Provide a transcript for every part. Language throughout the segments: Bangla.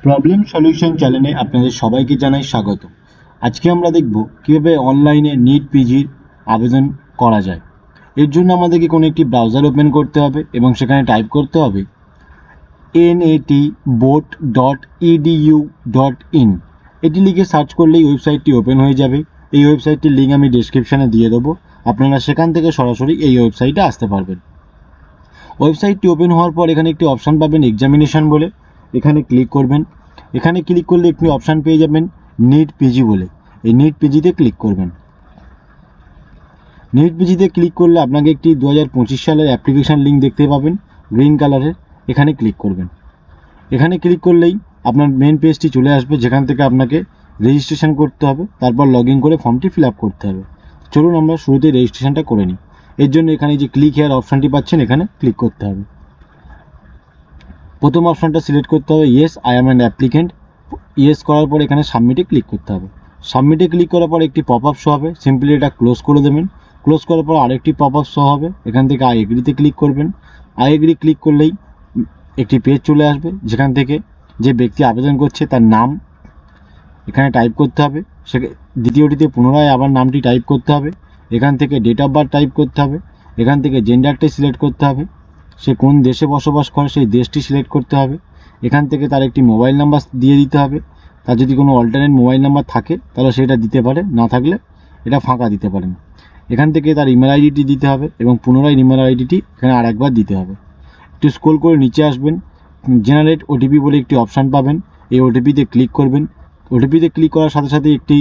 প্রবলেম সলিউশন চ্যানেলে আপনাদের সবাইকে জানাই স্বাগত। আজকে আমরা দেখব কীভাবে অনলাইনে নিট পিজির আবেদন করা যায়। এর জন্য আমাদেরকে কোনো একটি ব্রাউজার ওপেন করতে হবে এবং সেখানে টাইপ করতে হবে natboard.edu.in। এটি লিখে সার্চ করলেই ওয়েবসাইটটি ওপেন হয়ে যাবে। এই ওয়েবসাইটটির লিঙ্ক আমি ডেসক্রিপশানে দিয়ে দেবো, আপনারা সেখান থেকে সরাসরি এই ওয়েবসাইটে আসতে পারবেন। ওয়েবসাইটটি ওপেন হওয়ার পর এখানে একটি অপশান পাবেন এক্সামিনেশন বলে, এখানে ক্লিক করবেন। এখানে ক্লিক করলে একটি অপশান পেয়ে যাবেন নিট পিজি বলে, এই নিট পিজিতে ক্লিক করবেন। নিট পিজিতে ক্লিক করলে আপনাকে একটি 2025 সালের অ্যাপ্লিকেশান লিঙ্ক দেখতে পাবেন গ্রিন কালারের, এখানে ক্লিক করবেন। এখানে ক্লিক করলেই আপনার মেন পেজটি চলে আসবে, যেখান থেকে আপনাকে রেজিস্ট্রেশন করতে হবে, তারপর লগ ইন করে ফর্মটি ফিল আপ করতে হবে। চলুন আমরা শুরুতেই রেজিস্ট্রেশনটা করে নিই। এর জন্য এখানে যে ক্লিক হেয়ার অপশানটি পাচ্ছেন, এখানে ক্লিক করতে হবে। প্রথম অপশানটা সিলেক্ট করতে হবে yes I am an applicant. Yes করার পর এখানে সাবমিটে ক্লিক করতে হবে। সাবমিটে ক্লিক করার পর একটি পপ আপ শো হবে, সিম্পলি এটা ক্লোজ করে দেবেন। ক্লোজ করার পর আরেকটি পপ আপ শো হবে, এখান থেকে আই এগ্রিতে ক্লিক করবেন। আই এগ্রি ক্লিক করলেই একটি পেজ চলে আসবে, যেখান থেকে যে ব্যক্তি আবেদন করছে তার নাম এখানে টাইপ করতে হবে। দ্বিতীয়টিতে পুনরায় আবার নামটি টাইপ করতে হবে। এখান থেকে ডেট অফ বার্থ টাইপ করতে হবে। এখান থেকে জেন্ডারটি সিলেক্ট করতে হবে, সে কোন দেশে বসবাস করে সেই দেশটি সিলেক্ট করতে হবে। এখান থেকে তার একটি মোবাইল নাম্বার দিয়ে দিতে হবে। তার যদি কোনো অল্টারনেট মোবাইল নাম্বার থাকে তাহলে সেটা দিতে পারে, না থাকলে এটা ফাঁকা দিতে পারেন। এখান থেকে তার ইমেল আইডিটি দিতে হবে এবং পুনরায় ইমেল আইডিটি এখানে আরেকবার দিতে হবে। একটু স্ক্রল করে নিচে আসবেন, জেনারেট ওটিপি বলে একটি অপশান পাবেন, এই ওটিপিতে ক্লিক করবেন। ওটিপিতে ক্লিক করার সাথে সাথে একটি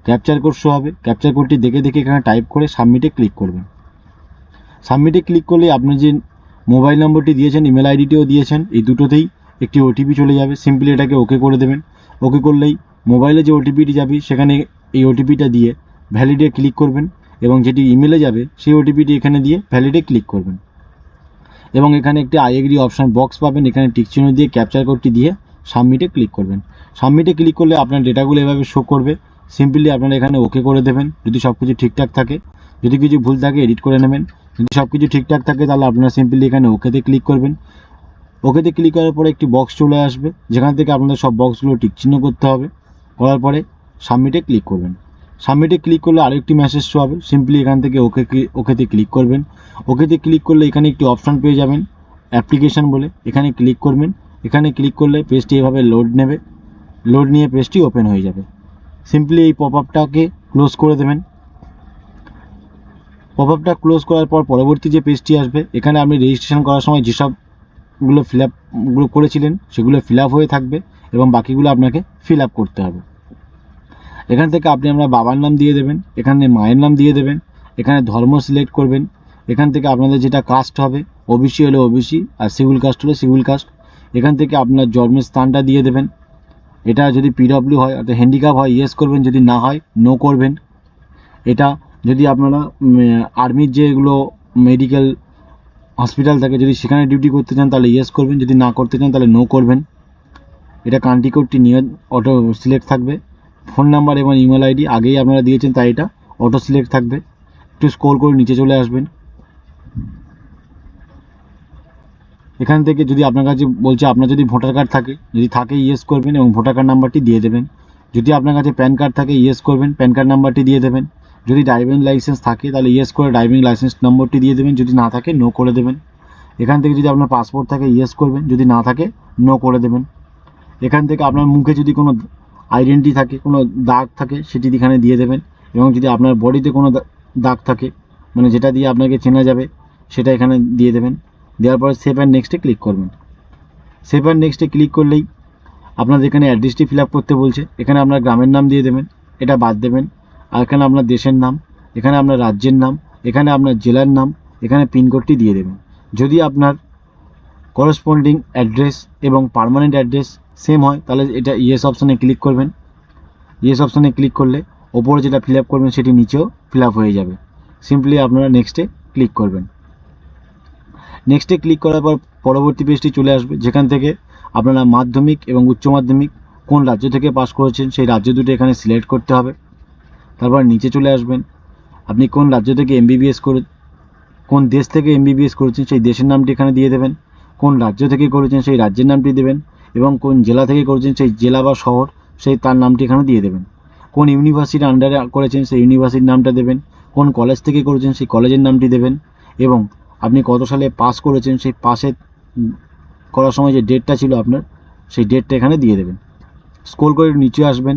ক্যাপচার কোড শো হবে, ক্যাপচার কোডটি দেখে দেখে এখানে টাইপ করে সাবমিটে ক্লিক করবেন। সাবমিটে ক্লিক করলে আপনি যে মোবাইল নম্বরটি দিয়েছেন, ইমেল আইডিটিও দিয়েছেন, এই দুটোতেই একটি ওটিপি চলে যাবে। সিম্পলি এটাকে ওকে করে দেবেন। ওকে করলেই মোবাইলে যে ওটিপিটি যাবে সেখানে এই ওটিপিটা দিয়ে ভ্যালিডে ক্লিক করবেন এবং যেটি ইমেলে যাবে সেই ওটিপিটি এখানে দিয়ে ভ্যালিডে ক্লিক করবেন এবং এখানে একটি আই এগ্রি অপশান বক্স পাবেন, এখানে টিকচিহ্ন দিয়ে ক্যাপচার কোডটি দিয়ে সাবমিটে ক্লিক করবেন। সাবমিটে ক্লিক করলে আপনার ডেটাগুলো এভাবে শো করবে। সিম্পলি আপনারা এখানে ওকে করে দেবেন যদি সব কিছু ঠিকঠাক থাকে। যদি কিছু ভুল থাকে এডিট করে নেবেন। যদি সব কিছু ঠিকঠাক থাকে তাহলে আপনারা সিম্পলি এখানে ওকেতে ক্লিক করবেন। ওকেতে ক্লিক করার পরে একটি বক্স চলে আসবে, যেখান থেকে আপনাদের সব বক্সগুলো টিকচিহ্ন করতে হবে। করার পরে সাবমিটে ক্লিক করবেন। সাবমিটে ক্লিক করলে আরেকটি মেসেজ শো হবে, সিম্পলি এখান থেকে ওকেতে ক্লিক করবেন। ওকেতে ক্লিক করলে এখানে একটি অপশান পেয়ে যাবেন অ্যাপ্লিকেশান বলে, এখানে ক্লিক করবেন। এখানে ক্লিক করলে পেজটি এভাবে লোড নেবে, লোড নিয়ে পেজটি ওপেন হয়ে যাবে। সিম্পলি এই পপ আপটাকে ক্লোজ করে দেবেন। পপ আপটা ক্লোজ করার পর পরবর্তী যে পেজটি আসবে, এখানে আপনি রেজিস্ট্রেশন করার সময় যেসবগুলো ফিল আপগুলো করেছিলেন সেগুলো ফিল আপ হয়ে থাকবে এবং বাকিগুলো আপনাকে ফিল আপ করতে হবে। এখান থেকে আপনি আপনার বাবার নাম দিয়ে দেবেন, এখানে মায়ের নাম দিয়ে দেবেন, এখানে ধর্ম সিলেক্ট করবেন। এখান থেকে আপনাদের যেটা কাস্ট হবে, ওবিসি হলে ওবিসি আর শিডিউল কাস্ট হলে শিডিউল কাস্ট। এখান থেকে আপনার জন্মের স্থানটা দিয়ে দেবেন। এটা যদি পিডব্লিউ হয় অর্থাৎ হ্যান্ডিক্যাপ হয় ইয়েস করবেন, যদি না হয় নো করবেন। এটা যদি আপনারা আর্মির যেগুলো মেডিকেল হসপিটাল থাকে যদি সেখানে ডিউটি করতে চান তাহলে ইয়েস করবেন, যদি না করতে চান তাহলে নো করবেন। এটা কান্ট্রি কোডটি নিয়ে অটো সিলেক্ট থাকবে। ফোন নাম্বার এবং ইমেল আইডি আগেই আপনারা দিয়েছেন তাই এটা অটো সিলেক্ট থাকবে। একটু স্ক্রল করে নিচে চলে আসবেন। এখান থেকে যদি আপনার কাছে বলছে আপনার যদি ভোটার কার্ড থাকে, যদি থাকে ইয়েস করবেন এবং ভোটার কার্ড নাম্বারটি দিয়ে দেবেন। যদি আপনার কাছে প্যান কার্ড থাকে ইয়েস করবেন, প্যান কার্ড নাম্বারটি দিয়ে দেবেন। যদি ড্রাইভিং লাইসেন্স থাকে তাহলে ইয়েস করে ড্রাইভিং লাইসেন্স নম্বরটি দিয়ে দেবেন, যদি না থাকে নো করে দেবেন। এখান থেকে যদি আপনার পাসপোর্ট থাকে ইয়েস করবেন, যদি না থাকে নো করে দেবেন। এখান থেকে আপনার মুখে যদি কোনো আইডেন্টি থাকে, কোনো দাগ থাকে সেটি এখানে দিয়ে দেবেন এবং যদি আপনার বডিতে কোনো দাগ থাকে মানে যেটা দিয়ে আপনাকে চেনা যাবে সেটা এখানে দিয়ে দেবেন। দেওয়ার পরে সেভ অ্যান্ড নেক্সটে ক্লিক করবেন। সেভ অ্যান্ড নেক্সটে ক্লিক করলেই আপনাদের এখানে অ্যাড্রেসটি ফিল আপ করতে বলছে, এখানে আপনার গ্রামের নাম দিয়ে দেবেন, এটা বাদ দেবেন। আর এখানে আপনার দেশের নাম, এখানে আপনার রাজ্যের নাম, এখানে আপনার জেলার নাম, এখানে পিনকোডটি দিয়ে দেবেন। যদি আপনার করসপন্ডিং অ্যাড্রেস এবং পার্মানেন্ট অ্যাড্রেস সেম হয় তাহলে এটা ইয়েস অপশানে ক্লিক করবেন। ইয়েস অপশানে ক্লিক করলে ওপরে যেটা ফিল আপ করবেন সেটি নিচেও ফিল আপ হয়ে যাবে। সিম্পলি আপনারা নেক্সটে ক্লিক করবেন। নেক্সটে ক্লিক করার পর পরবর্তী পেজটি চলে আসবে, যেখান থেকে আপনারা মাধ্যমিক এবং উচ্চ মাধ্যমিক কোন রাজ্য থেকে পাস করেছেন সেই রাজ্য দুটো এখানে সিলেক্ট করতে হবে। তারপর নিচে চলে আসবেন, আপনি কোন রাজ্য থেকে এমবিবিএস করে কোন দেশ থেকে এমবিবিএস করেছেন সেই দেশের নামটি এখানে দিয়ে দেবেন। কোন রাজ্য থেকে করেছেন সেই রাজ্যের নামটি দেবেন এবং কোন জেলা থেকে করেছেন সেই জেলা বা শহর সেই তার নামটি এখানে দিয়ে দেবেন। কোন ইউনিভার্সিটির আন্ডারে করেছেন সেই ইউনিভার্সিটির নামটা দেবেন। কোন কলেজ থেকে করেছেন সেই কলেজের নামটি দেবেন। এবং আপনি কত সালে পাস করেছেন সেই পাসের করার সময় যে ডেটটা ছিল আপনার সেই ডেটটা এখানে দিয়ে দেবেন। স্ক্রল করে নিচে আসবেন,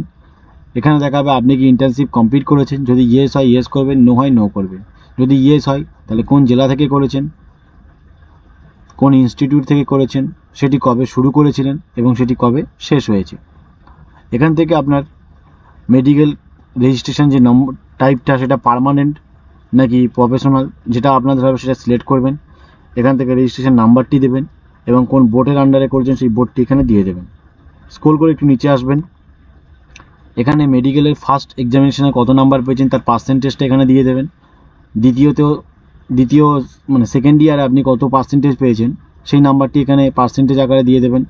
এখানে দেখাবে আপনি কি ইন্টার্নশিপ কমপ্লিট করেছেন। যদি ইয়েস হয় ইয়েস করবেন, নো হয় নো করবেন। যদি ইয়েস হয় তাহলে কোন জেলা থেকে করেছেন, কোন ইনস্টিটিউট থেকে করেছেন, সেটি কবে শুরু করেছিলেন এবং সেটি কবে শেষ হয়েছে। এখান থেকে আপনার মেডিকেল রেজিস্ট্রেশন যে নম্বর টাইপটা সেটা পার্মানেন্ট নাকি প্রফেশনাল যেটা আপনাদের হবে সেটা সিলেক্ট করবেন। এখান থেকে রেজিস্ট্রেশন নাম্বারটি দেবেন এবং কোন বোর্ডের আন্ডারে করেছেন সেই বোর্ডটি এখানে দিয়ে দেবেন। স্ক্রল করে একটু নিচে আসবেন, এখানে মেডিকেলের ফার্স্ট এক্সামিনেশনে কত নাম্বার পেয়েছেন তার পার্সেন্টেজটা এখানে দিয়ে দেবেন। দ্বিতীয় মানে সেকেন্ড ইয়ারে আপনি কত পার্সেন্টেজ পেয়েছেন সেই নাম্বারটি এখানে পার্সেন্টেজ আকারে দিয়ে দেবেন।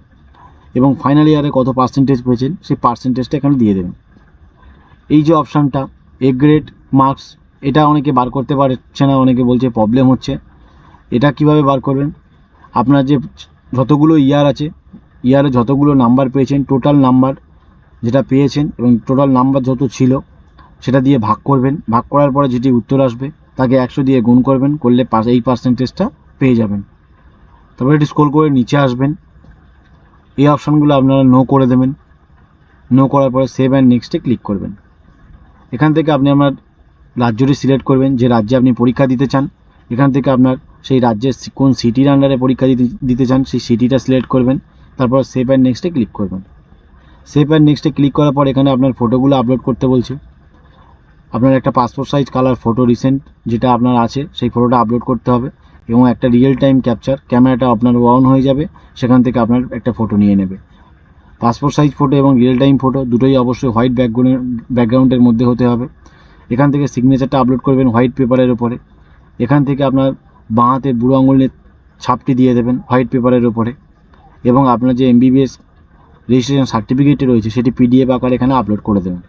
এবং ফাইনাল ইয়ারে কত পার্সেন্টেজ পেয়েছেন সেই পার্সেন্টেজটা এখানে দিয়ে দেবেন। এই যে অপশানটা এ গ্রেড মার্কস, এটা অনেকে বার করতে পারছে না, অনেকে বলছে প্রবলেম হচ্ছে। এটা কিভাবে বার করবেন, আপনার যে যতগুলো ইয়ার আছে, ইয়ারে যতগুলো নাম্বার পেয়েছেন টোটাল নাম্বার যেটা পেয়েছেন এবং টোটাল নাম্বার যত ছিল সেটা দিয়ে ভাগ করবেন। ভাগ করার পরে যেটি উত্তর আসবে তাকে 100 দিয়ে গুণ করবেন, করলে এই পার্সেন্টেজটা পেয়ে যাবেন। তারপরে এটি স্ক্রল করে নিচে আসবেন, এই অপশানগুলো আপনারা নো করে দেবেন। নো করার পরে সেভ অ্যান্ড নেক্সটে ক্লিক করবেন। এখান থেকে আপনি আপনার রাজ্যটি সিলেক্ট করবেন যে রাজ্যে আপনি পরীক্ষা দিতে চান। এখান থেকে আপনার সেই রাজ্যের কোন সিটির আন্ডারে পরীক্ষা দিতে চান সেই সিটিটা সিলেক্ট করবেন। তারপর সেভ অ্যান্ড নেক্সটে ক্লিক করবেন। সেভ অ্যান্ড নেক্সটে ক্লিক করার পর এখানে আপনার ফটোগুলো আপলোড করতে বলছে। আপনার একটা passport size colour photo recent যেটা আপনার আছে সেই ফটোটা আপলোড করতে হবে এবং একটা রিয়েল টাইম ক্যাপচার, ক্যামেরাটা আপনার অন হয়ে যাবে, সেখান থেকে আপনার একটা ফটো নিয়ে নেবে। পাসপোর্ট সাইজ ফটো এবং রিয়েল টাইম ফটো দুটোই অবশ্যই হোয়াইট ব্যাকগ্রাউন্ডের মধ্যে হতে হবে। এখান থেকে সিগনেচারটা আপলোড করবেন হোয়াইট পেপারের ওপরে। এখান থেকে আপনার বাঁ হাতের বুড়ো আঙুলের ছাপটি দিয়ে দেবেন হোয়াইট পেপারের ওপরে এবং আপনার যে MBBS রেজিস্ট্রেশন সার্টিফিকেটটি রয়েছে সেটি PDF আকারে এখানে আপলোড করে দেবেন।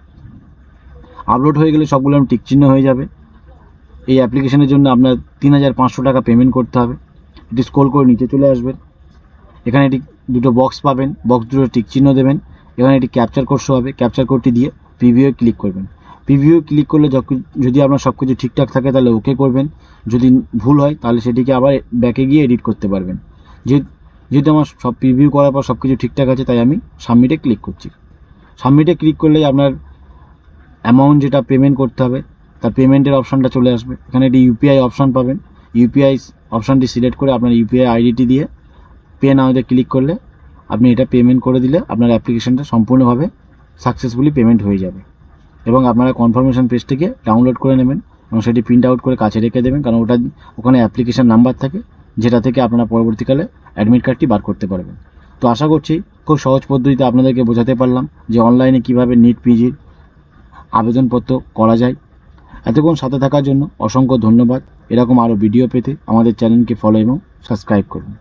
আপলোড হয়ে গেলে সবগুলো টিক চিহ্ন হয়ে যাবে। এই অ্যাপ্লিকেশনের জন্য আপনার 3500 টাকা পেমেন্ট করতে হবে। এটি স্ক্রল করে নিচে চলে আসবেন, এখানে এটি দুটো বক্স পাবেন, বক্স দুটো টিক চিহ্ন দেবেন। এখানে এটি ক্যাপচার কোড শো হবে, ক্যাপচার কোডটি দিয়ে প্রিভিউ ক্লিক করবেন। প্রিভিউ ক্লিক করলে যদি আপনার সব কিছু ঠিকঠাক থাকে তাহলে ওকে করবেন, যদি ভুল হয় তাহলে সেটিকে আবার ব্যাকে গিয়ে এডিট করতে পারবেন। যেহেতু আমার সব প্রিভিউ করার পর সব কিছু ঠিকঠাক আছে তাই আমি সাবমিটে ক্লিক করছি। সাবমিটে ক্লিক করলেই আপনার অ্যামাউন্ট যেটা পেমেন্ট করতে হবে তার পেমেন্টের অপশানটা চলে আসবে। এখানে একটি UPI অপশান পাবেন, UPI অপশানটি সিলেক্ট করে আপনার UPI আইডিটি দিয়ে পে নাওতে ক্লিক করলে আপনি এটা পেমেন্ট করে দিলে আপনার অ্যাপ্লিকেশনটা সম্পূর্ণভাবে সাকসেসফুলি পেমেন্ট হয়ে যাবে। এবং আপনারা কনফার্মেশন পেজটিকে ডাউনলোড করে নেবেন এবং সেটি প্রিন্ট আউট করে কাছে রেখে দেবেন, কারণ ওখানে অ্যাপ্লিকেশন নাম্বার থাকে যেটা থেকে আপনারা পরবর্তীকালে অ্যাডমিট কার্ডটি বার করতে পারবেন। তো আশা করছি খুব সহজ পদ্ধতিতে আপনাদেরকে বোঝাতে পারলাম যে অনলাইনে কীভাবে NEET PGর আবেদনপত্র করা যায়। এতক্ষণ সাথে থাকার জন্য অসংখ্য ধন্যবাদ। এরকম আরও ভিডিও পেতে আমাদের চ্যানেলকে ফলো এবং সাবস্ক্রাইব করুন।